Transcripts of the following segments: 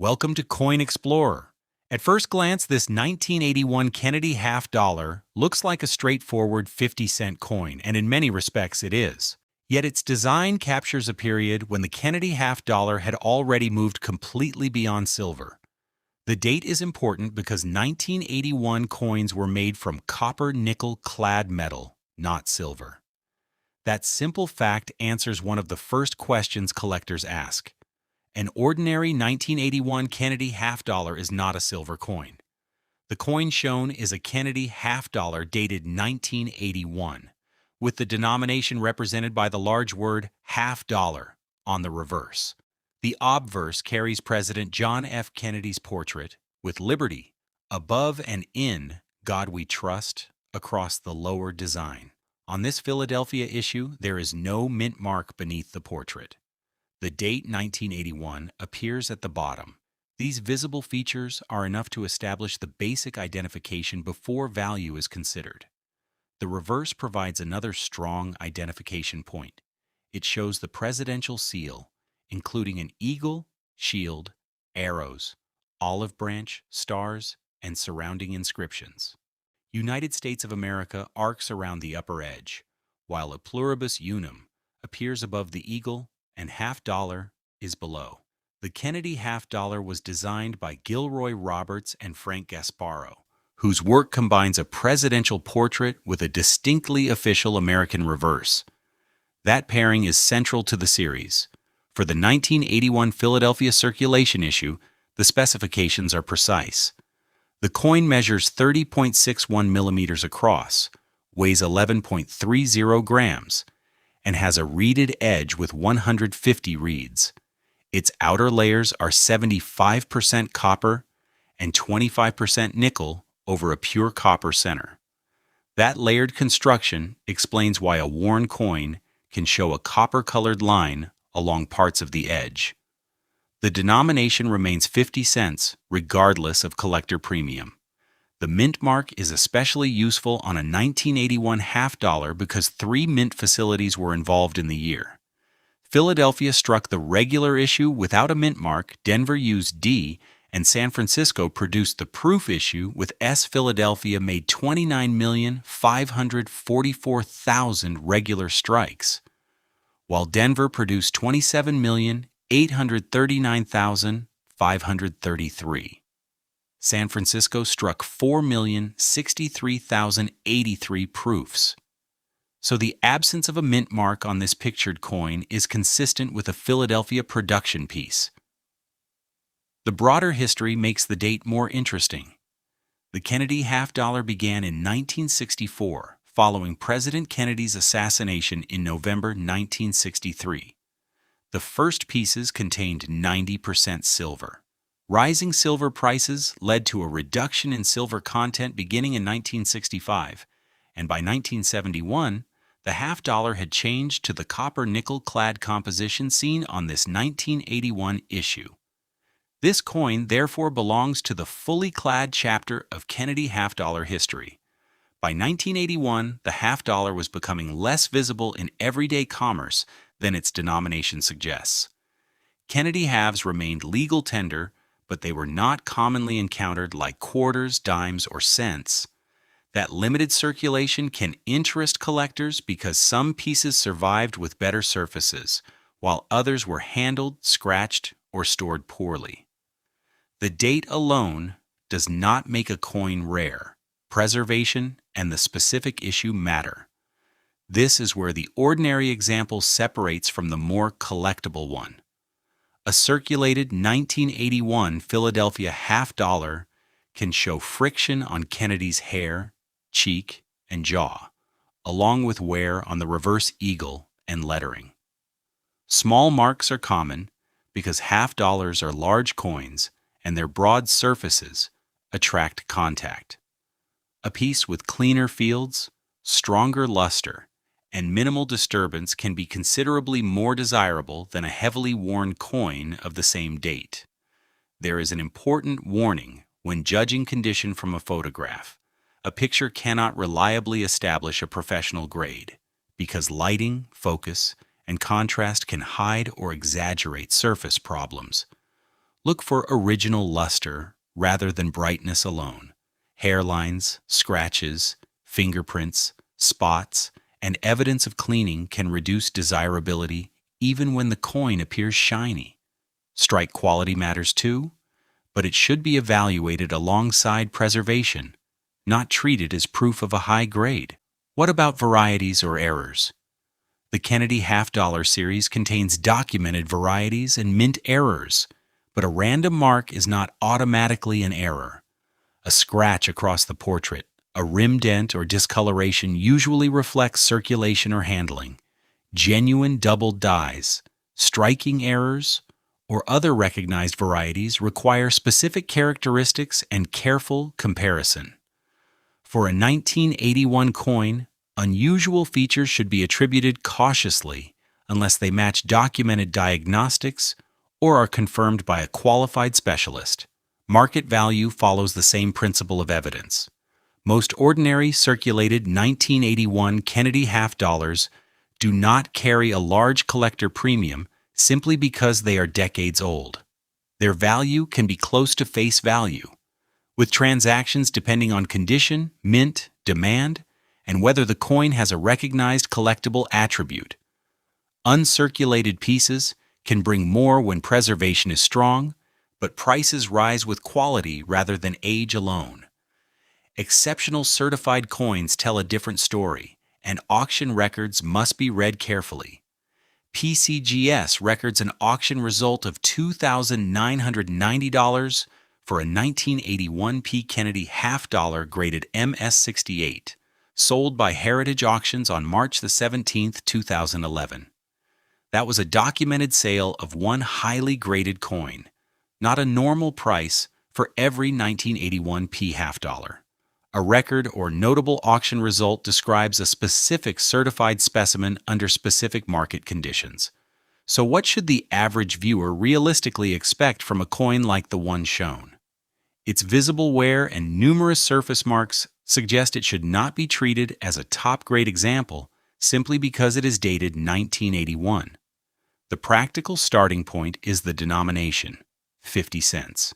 Welcome to Coin Explorer. At first glance, this 1981 Kennedy half dollar looks like a straightforward 50-cent coin, and in many respects it is. Yet its design captures a period when the Kennedy half dollar had already moved completely beyond silver. The date is important because 1981 coins were made from copper nickel clad metal, not silver. That simple fact answers one of the first questions collectors ask. An ordinary 1981 Kennedy half dollar is not a silver coin. The coin shown is a Kennedy half dollar dated 1981, with the denomination represented by the large word half dollar on the reverse. The obverse carries President John F. Kennedy's portrait, with Liberty above and in God We Trust across the lower design. On this Philadelphia issue, there is no mint mark beneath the portrait. The date 1981 appears at the bottom. These visible features are enough to establish the basic identification before value is considered. The reverse provides another strong identification point. It shows the presidential seal, including an eagle, shield, arrows, olive branch, stars, and surrounding inscriptions. United States of America arcs around the upper edge, while a pluribus unum appears above the eagle and half dollar is below. The Kennedy half dollar was designed by Gilroy Roberts and Frank Gasparo, whose work combines a presidential portrait with a distinctly official American reverse. That pairing is central to the series. For the 1981 Philadelphia circulation issue, the specifications are precise. The coin measures 30.61 millimeters across, weighs 11.30 grams, and has a reeded edge with 150 reeds. Its outer layers are 75% copper and 25% nickel over a pure copper center. That layered construction explains why a worn coin can show a copper-colored line along parts of the edge. The denomination remains 50 cents regardless of collector premium. The mint mark is especially useful on a 1981 half dollar because 3 mint facilities were involved in the year. Philadelphia struck the regular issue without a mint mark, Denver used D, and San Francisco produced the proof issue with S. Philadelphia made 29,544,000 regular strikes, while Denver produced 27,839,533. San Francisco struck 4,063,083 proofs. So the absence of a mint mark on this pictured coin is consistent with a Philadelphia production piece. The broader history makes the date more interesting. The Kennedy half dollar began in 1964, following President Kennedy's assassination in November 1963. The first pieces contained 90% silver. Rising silver prices led to a reduction in silver content beginning in 1965, and by 1971, the half dollar had changed to the copper-nickel clad composition seen on this 1981 issue. This coin therefore belongs to the fully clad chapter of Kennedy half dollar history. By 1981, the half dollar was becoming less visible in everyday commerce than its denomination suggests. Kennedy halves remained legal tender, but they were not commonly encountered like quarters, dimes, or cents. That limited circulation can interest collectors because some pieces survived with better surfaces, while others were handled, scratched, or stored poorly. The date alone does not make a coin rare. Preservation and the specific issue matter. This is where the ordinary example separates from the more collectible one. A circulated 1981 Philadelphia half dollar can show friction on Kennedy's hair, cheek, and jaw, along with wear on the reverse eagle and lettering. Small marks are common because half dollars are large coins and their broad surfaces attract contact. A piece with cleaner fields, stronger luster, and minimal disturbance can be considerably more desirable than a heavily worn coin of the same date. There is an important warning when judging condition from a photograph. A picture cannot reliably establish a professional grade because lighting, focus, and contrast can hide or exaggerate surface problems. Look for original luster rather than brightness alone. Hairlines, scratches, fingerprints, spots, and evidence of cleaning can reduce desirability even when the coin appears shiny. Strike quality matters too, but it should be evaluated alongside preservation, not treated as proof of a high grade. What about varieties or errors? The Kennedy half-dollar series contains documented varieties and mint errors, but a random mark is not automatically an error. A scratch across the portrait, a rim dent or discoloration usually reflects circulation or handling. Genuine doubled dies, striking errors, or other recognized varieties require specific characteristics and careful comparison. For a 1981 coin, unusual features should be attributed cautiously unless they match documented diagnostics or are confirmed by a qualified specialist. Market value follows the same principle of evidence. Most ordinary circulated 1981 Kennedy half-dollars do not carry a large collector premium simply because they are decades old. Their value can be close to face value, with transactions depending on condition, mint, demand, and whether the coin has a recognized collectible attribute. Uncirculated pieces can bring more when preservation is strong, but prices rise with quality rather than age alone. Exceptional certified coins tell a different story, and auction records must be read carefully. PCGS records an auction result of $2,990 for a 1981 P. Kennedy half-dollar graded MS68, sold by Heritage Auctions on March 17, 2011. That was a documented sale of one highly graded coin, not a normal price for every 1981 P half-dollar. A record or notable auction result describes a specific certified specimen under specific market conditions. So what should the average viewer realistically expect from a coin like the one shown? Its visible wear and numerous surface marks suggest it should not be treated as a top-grade example simply because it is dated 1981. The practical starting point is the denomination, 50 cents.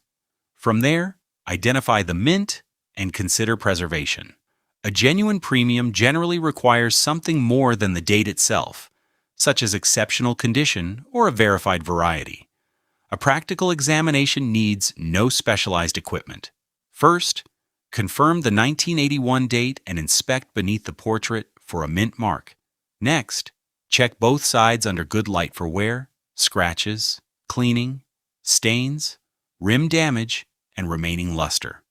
From there, identify the mint and consider preservation. A genuine premium generally requires something more than the date itself, such as exceptional condition or a verified variety. A practical examination needs no specialized equipment. First, confirm the 1981 date and inspect beneath the portrait for a mint mark. Next, check both sides under good light for wear, scratches, cleaning, stains, rim damage, and remaining luster.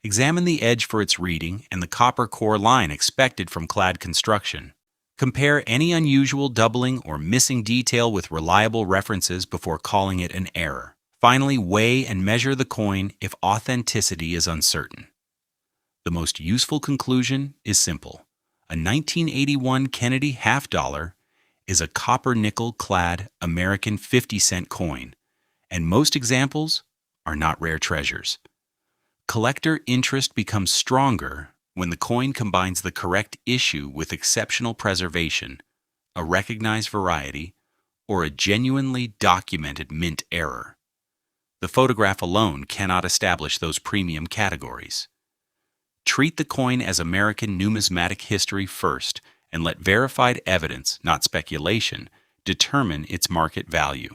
Examine the edge for its reading and the copper core line expected from clad construction. Compare any unusual doubling or missing detail with reliable references before calling it an error. Finally, weigh and measure the coin if authenticity is uncertain. The most useful conclusion is simple. A 1981 Kennedy half-dollar is a copper-nickel clad American 50-cent coin, and most examples are not rare treasures. Collector interest becomes stronger when the coin combines the correct issue with exceptional preservation, a recognized variety, or a genuinely documented mint error. The photograph alone cannot establish those premium categories. Treat the coin as American numismatic history first and let verified evidence, not speculation, determine its market value.